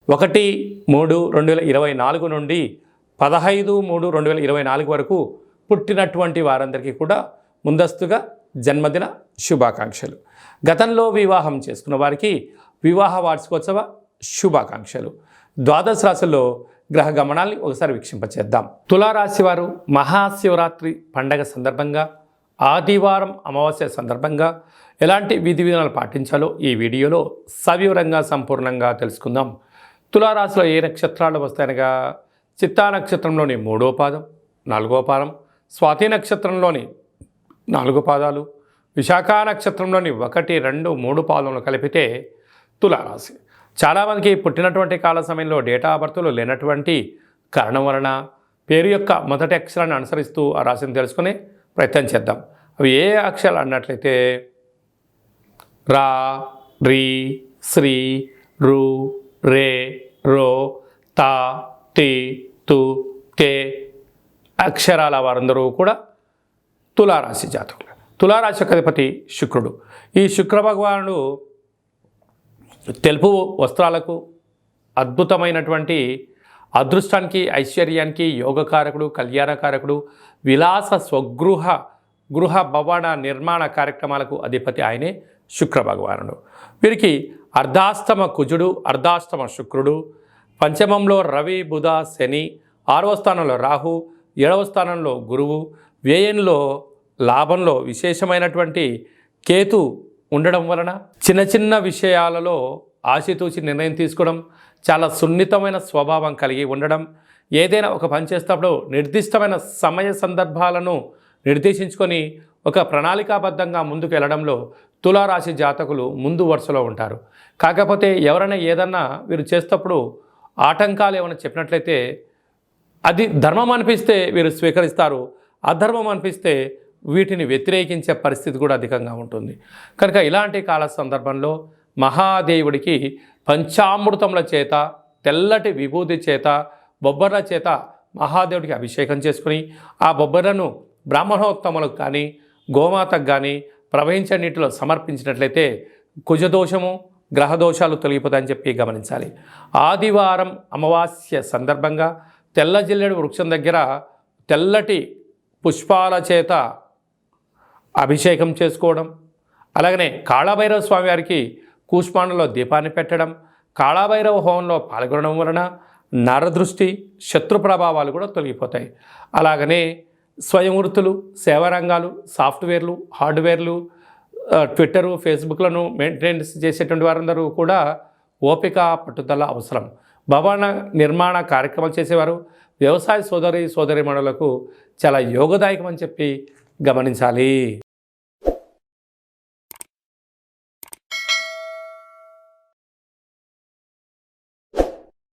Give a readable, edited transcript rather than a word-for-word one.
1/3/2024 నుండి 15/3/2024 వరకు పుట్టినటువంటి వారందరికీ కూడా ముందస్తుగా జన్మదిన శుభాకాంక్షలు. గతంలో వివాహం చేసుకున్న వారికి వివాహ వార్షికోత్సవ శుభాకాంక్షలు. ద్వాదశ రాశుల్లో గ్రహ గమనాల్ని ఒకసారి వీక్షింపచేద్దాం. తులారాశి వారు మహాశివరాత్రి పండగ సందర్భంగా ఆదివారం అమావాస్య సందర్భంగా ఎలాంటి విధి విధానాలు పాటించాలో ఈ వీడియోలో సవివరంగా సంపూర్ణంగా తెలుసుకుందాం. తులారాశిలో ఏ నక్షత్రాలు వస్తాయనగా చిత్తా నక్షత్రంలోని 3వ పాదం, 4వ పాదం, స్వాతి నక్షత్రంలోని 4 పాదాలు, విశాఖ నక్షత్రంలోని 1, 2, 3 పాదములు కలిపితే తులారాశి. చాలామందికి పుట్టినటువంటి కాల సమయంలో డేటా ఆఫ్ బర్త్లు లేనటువంటి కారణం వలన పేరు యొక్క మొదటి అక్షరాన్ని అనుసరిస్తూ ఆ రాశిని తెలుసుకునే ప్రయత్నం చేద్దాం. అవి ఏ అక్షరాలు అన్నట్లయితే రా, రీ, శ్రీ, రు, రే, రో, తా, తి, తు, తే అక్షరాల వారందరూ కూడా తులారాశి జాతకులు. తులారాశి యొక్క అధిపతి శుక్రుడు. ఈ శుక్ర భగవానుడు తెలుపు వస్త్రాలకు, అద్భుతమైనటువంటి అదృష్టానికి, ఐశ్వర్యానికి యోగకారకుడు, కళ్యాణకారకుడు, విలాస గృహ భవన నిర్మాణ కార్యక్రమాలకు అధిపతి ఆయనే శుక్ర భగవానుడు. వీరికి అర్ధాష్టమ కుజుడు, అర్ధాష్టమ శుక్రుడు, పంచమంలో రవి, బుధ, శని, 6వ స్థానంలో రాహు, 7వ స్థానంలో గురువు, వ్యయంలో లాభంలో విశేషమైనటువంటి కేతు ఉండడం వలన చిన్న చిన్న విషయాలలో ఆచితూచి నిర్ణయం తీసుకోవడం, చాలా సున్నితమైన స్వభావం కలిగి ఉండడం, ఏదైనా ఒక పని చేసేటప్పుడు నిర్దిష్టమైన సమయ సందర్భాలను నిర్దేశించుకొని ఒక ప్రణాళికాబద్ధంగా ముందుకు వెళ్ళడంలో తులారాశి జాతకులు ముందు వరుసలో ఉంటారు. కాకపోతే ఎవరైనా ఏదన్నా వీరు చేసేటప్పుడు ఆటంకాలు ఏమైనా చెప్పినట్లయితే అది ధర్మం అనిపిస్తే వీరు స్వీకరిస్తారు, అధర్మం అనిపిస్తే వీటిని వ్యతిరేకించే పరిస్థితి కూడా అధికంగా ఉంటుంది. కనుక ఇలాంటి కాల సందర్భంలో మహాదేవుడికి పంచామృతముల చేత, తెల్లటి విభూతి చేత, బొబ్బర్ల చేత మహాదేవుడికి అభిషేకం చేసుకుని ఆ బొబ్బర్లను బ్రాహ్మణోత్తములకు కానీ, గోమాతకు కానీ ప్రవహించే నీటిలో సమర్పించినట్లయితే కుజదోషము, గ్రహదోషాలు తొలగిపోతాయని చెప్పి గమనించాలి. ఆదివారం అమావాస్య సందర్భంగా తెల్ల జిల్లేడు వృక్షం దగ్గర తెల్లటి పుష్పాల చేత అభిషేకం చేసుకోవడం, అలాగనే కాళభైరవ స్వామి వారికి కూష్మాండంలో దీపాన్ని పెట్టడం, కాళభైరవ హోమంలో పాల్గొనడం వలన నరదృష్టి, శత్రు ప్రభావాలు కూడా తొలగిపోతాయి. అలాగనే స్వయం వృత్తులు, సేవారంగాలు, సాఫ్ట్వేర్లు, హార్డ్వేర్లు, ట్విట్టరు, ఫేస్బుక్లను మెయింటెనెన్స్ చేసేటువంటి వారందరూ కూడా ఓపిక, పట్టుదల అవసరం. భవన నిర్మాణ కార్యక్రమాలు చేసేవారు, వ్యవసాయ సోదరీమణులకు చాలా యోగదాయకం అని చెప్పి గమనించాలి.